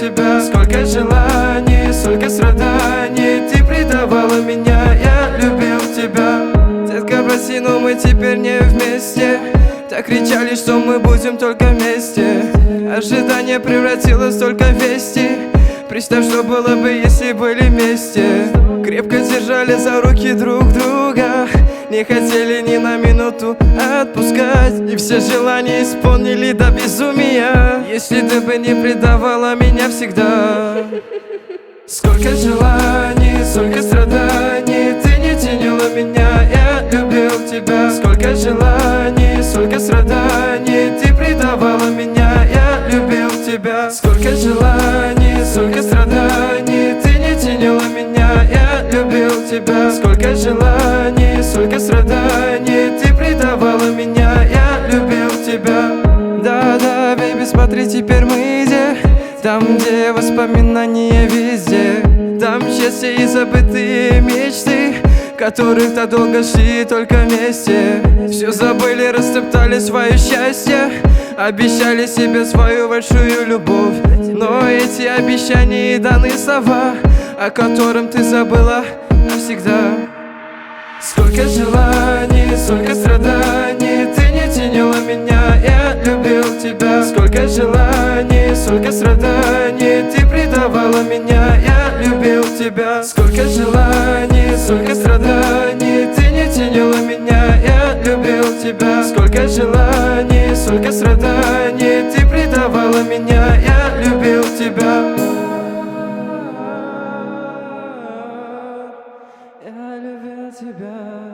тебя. Сколько желаний, сколько страданий, ты предавала меня, я любил тебя. Детка, прости, но мы теперь не вместе. Так кричали, что мы будем только вместе. Ожидание превратилось только в вести. Представь, что было бы, если были вместе. Крепко держали за руки друг друга, не хотели ни на минуту отпускать. И все желания исполнили до безумия, если ты бы не предавала меня всегда. Сколько желаний, сколько страданий, ты не ценила меня, я любил тебя. Сколько желаний, сколько страданий, ты предавала меня, я любил тебя. Сколько желаний, сколько страданий, ты не ценила меня, я любил тебя. Сколько желаний, сколько страданий, ты предавала меня, я любил тебя. Да-да, бейби, смотри, теперь мы где? Там, где воспоминания везде. Там счастье и забытые мечты, которых так долго шли только вместе. Все забыли, растоптали свое счастье, обещали себе свою большую любовь. Но эти обещания и даны слова, о котором ты забыла навсегда. Сколько желаний, сколько страданий, ты не ценила меня, я любил тебя. Сколько желаний, сколько страданий, ты предавала меня, я любил тебя. Сколько желаний, сколько страданий, ты не ценила меня, я любил тебя. Сколько желаний, сколько страданий, ты предавала меня, я любил тебя. Я любил тебя.